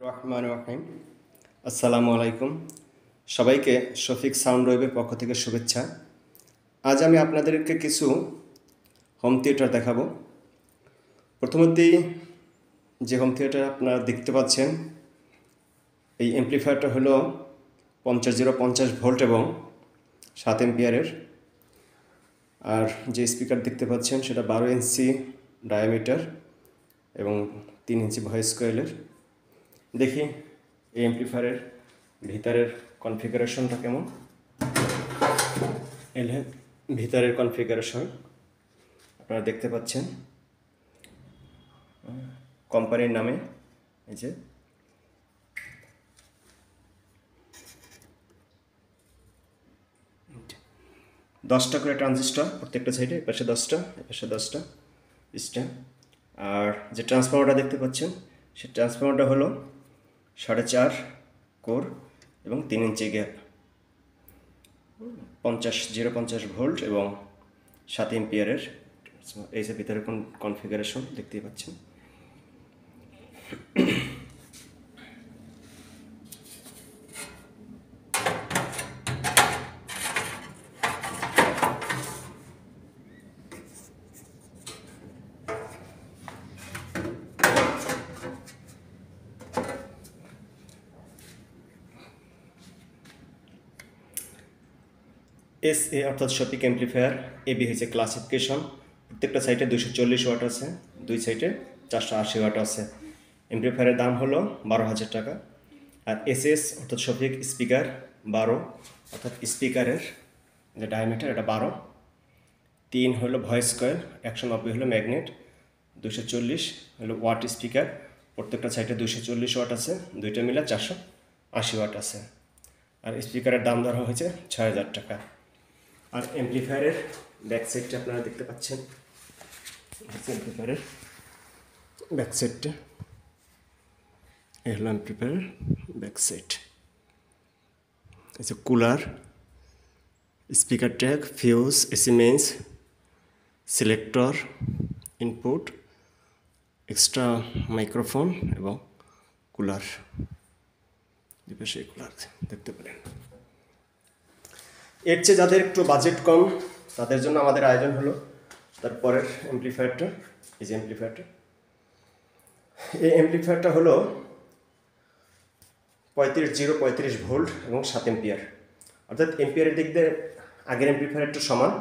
রহমান রহিম। আসসালামু আলাইকুম সবাইকে। শফিক সাউন্ড ওয়েবের পক্ষ থেকে শুভেচ্ছা। আজ আমি আপনাদেরকে কিছু হোম থিয়েটার দেখাবো। প্রথমতেই যে হোম থিয়েটার আপনারা দেখতে পাচ্ছেন, এই অ্যাম্প্লিফায়ারটা হলো 50 ভোল্ট এবং 7 এম্পিয়ারের। আর যে স্পিকার দেখতে পাচ্ছেন সেটা 12 ইঞ্চি ডায়ামিটার এবং 3 ইঞ্চি ভয়েস কয়েলের। দেখি এই অ্যাম্প্লিফায়ারের ভিতরের কনফিগারেশনটা কেমন। এলে ভিতরের কনফিগারেশন আপনারা দেখতে পাচ্ছেন কোম্পানির নামে। এই যে দশটা করে ট্রানজিস্টর প্রত্যেকটা সাইডে, এপাশে 10টা, এপাশে 10টা স্ট্যান্ড। আর যে ট্রান্সফর্মারটা দেখতে পাচ্ছেন সেই ট্রান্সফর্মারটা হলো 4.5 কোর এবং 3 ইঞ্চি গ্যাপ, 050 ভোল্ট এবং 7 এম্পিয়ারের। এই যে ভিতরে কনফিগারেশন দেখতেই পাচ্ছেন। SA অর্থাৎ শফিক অ্যাম্প্লিফায়ার। AB হয়েছে ক্লাসিফিকেশন। প্রত্যেকটা সাইডে 240 ওয়াট আছে, দুই সাইডে 480 ওয়াট আছে। অ্যাম্প্লিফায়ারের দাম হলো 12,000 টাকা। আর SS অর্থাৎ শফিক স্পিকার 12, অর্থাৎ স্পিকারের যে ডায়ামিটার এটা 12। 3 হলো ভয়েস কয়েল, 190 হলো ম্যাগনেট, 240 হলো ওয়াট স্পিকার। প্রত্যেকটা সাইডে 240 ওয়াট আছে, দুইটা মিলে 480 ওয়াট আছে। আর স্পিকারের দাম ধরা হয়েছে 6,000 টাকা। আর অ্যাম্প্লিফায়ারের ব্যাক সাইডটা আপনারা দেখতে পাচ্ছেন। অ্যাম্প্লিফায়ারের ব্যাক সাইডটা এই হলো অ্যাম্প্লিফায়ারের ব্যাক সাইড। এই যে cooler, speaker tag, fuse, AC mains, selector, input, extra microphone এবং কুলার। দুপাশে কুলার দেখতে পারেন। এর চেয়ে যাদের একটু বাজেট কম তাদের জন্য আমাদের আয়োজন হলো তারপরের অ্যাম্প্লিফায়ারটা। এই যে অ্যাম্প্লিফায়ারটা, এই অ্যাম্প্লিফায়ারটা হলো 35 ভোল্ট এবং 7 এম্পিয়ার। অর্থাৎ এম্পিয়ারের দিক দিয়ে আগের অ্যাম্প্লিফায়ারটা সমান,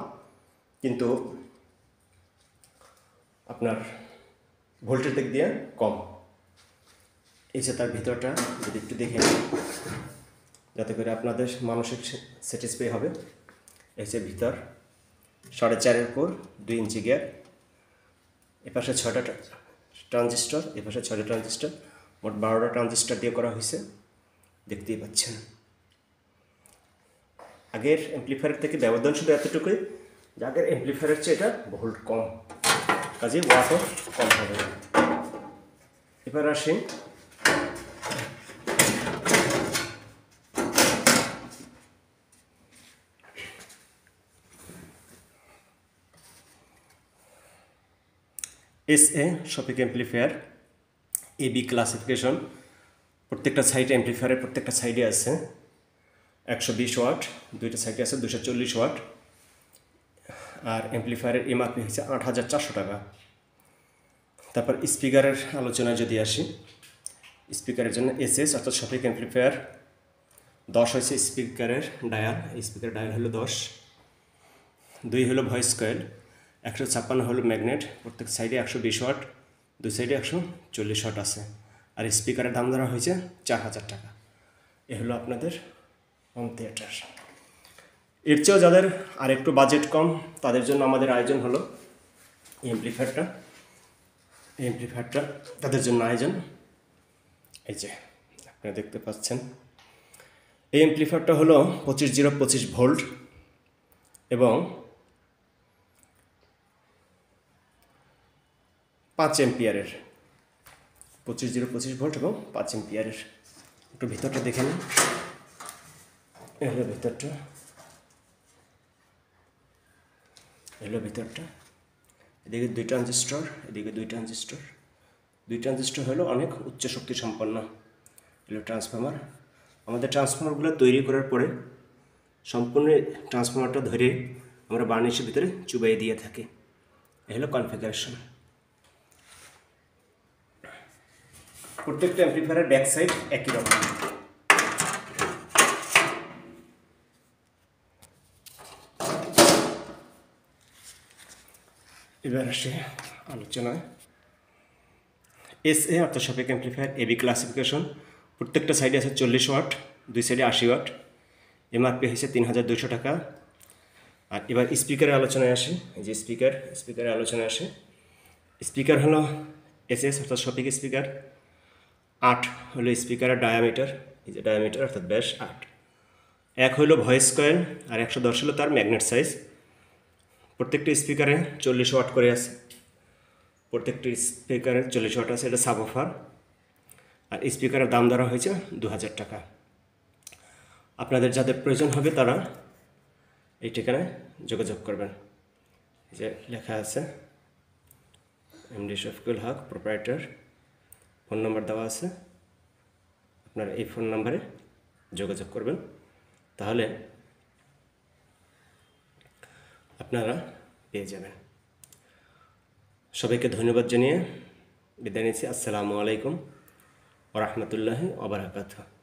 কিন্তু আপনার ভোল্টের দিক দিয়ে কম। এই যে তার ভিতরটা যদি একটু দেখে যাতে করে আপনাদের মানসিক স্যাটিসফাই হবে। এই যে ভিতর 4.5 কোর, 2 ইঞ্চি গ্যাপ, এপাশে 6টা ট্রানজিস্টর, এপাশে 6টা ট্রানজিস্টর, মোট 12টা ট্রানজিস্টর দিয়ে করা হয়েছে, দেখতেই পাচ্ছেন। আগের অ্যাম্প্লিফায়ার থেকে ব্যবধান শুধু এতটুকুই যে আগের অ্যাম্প্লিফায়ারের চেয়ে এটা ভোল্ট কম, কাজে ওয়াটও কম হবে। এবার আসি SA Shafiq amplifier, AB classification. প্রত্যেকটা সাইডে অ্যাম্প্লিফায়ারের প্রত্যেকটা সাইডে আছে 120 ওয়াট, দুইটা সাইডে আছে 240 ওয়াট। আর অ্যাম্প্লিফায়ারের MRP হয়েছে 8,400 টাকা। তারপর স্পিকারের আলোচনায় যদি আসি, স্পিকারের জন্য SS অর্থাৎ শফিক অ্যাম্প্লিফায়ার 10 হয়েছে স্পিকারের ডায়াল। এই স্পিকারের ডায়াল হলো 10। 2 হলো ভয়েস কয়েল, 156 হলো ম্যাগনেট, প্রত্যেক সাইডে 120 ওয়াট, দুই সাইডে 140 ওয়াট আছে। আর স্পিকারের দাম ধরা হয়েছে 4,000 টাকা। এ হলো আপনাদের হোম থিয়েটার। এর চেয়েও যাদের আর একটু বাজেট কম তাদের জন্য আমাদের আয়োজন হলো এই অ্যাম্প্লিফায়ারটা। এই অ্যাম্প্লিফায়ারটা তাদের জন্য আয়োজন। এই যে আপনারা দেখতে পাচ্ছেন, এই অ্যাম্প্লিফায়ারটা হলো 25 ভোল্ট এবং 5 এম্পিয়ারের। 25 ভোল্ট এবং 5 এম্পিয়ারের। একটু ভিতরটা দেখে নিন। এলো ভিতরটা, এলো ভিতরটা। এদিকে 2 ট্রানজিস্টর, এদিকে 2 ট্রানজিস্টর। 2 ট্রানজিস্টর হলো অনেক উচ্চ শক্তি সম্পন্ন। হলো ট্রান্সফর্মার। আমাদের ট্রান্সফর্মারগুলো তৈরি করার পরে সম্পূর্ণ ট্রান্সফর্মারটা ধরে আমরা বার্নিশের ভিতরে চুবাই দিয়ে থাকি। এই হলো কনফিগারেশন। প্রত্যেকটা অ্যাম্প্লিফায়ারের ব্যাক সাইড একই রকম। এবার আসে আলোচনায়। SA অর্থসাপেক্ষ অ্যাম্প্লিফায়ার এবি ক্লাসিফিকেশন। প্রত্যেকটা সাইডে আছে 40 ওয়াট, দুই সাইডে 80 ওয়াট। MRP হয়েছে 3200 টাকা। আর এবার স্পিকারের আলোচনায় আসে। এই যে স্পিকারের আলোচনায় আসে। স্পিকার হলো SS অর্থাৎ সপিক স্পিকার। 8 হলো স্পিকারের ডায়ামিটার, এই যে ডায়ামিটার অর্থাৎ ব্যাস 8। 1 হলো ভয়েস কয়েল, আর 110 হলো তার ম্যাগনেট সাইজ। প্রত্যেকটা স্পিকারে 40 ওয়াট করে আছে। প্রত্যেকটি স্পিকারে 40 ওয়াট আছে, এটা সাবওফার। আর স্পিকারের দাম ধরা হয়েছে 2000 টাকা। আপনাদের যাদের প্রয়োজন হবে তারা এই ঠিকানায় যোগাযোগ করবেন। এই যে লেখা আছে MD শফিকুল হক প্রোপ্রাইটার, ফোন নাম্বার দেওয়া আছে। আপনারা এই ফোন নাম্বারে যোগাযোগ করবেন, তাহলে আপনারা পেয়ে যাবেন। সবাইকে ধন্যবাদ জানিয়ে বিদায় নিচ্ছি। আসসালামু আলাইকুম ওয়া রাহমাতুল্লাহি ওয়া বারাকাতুহু।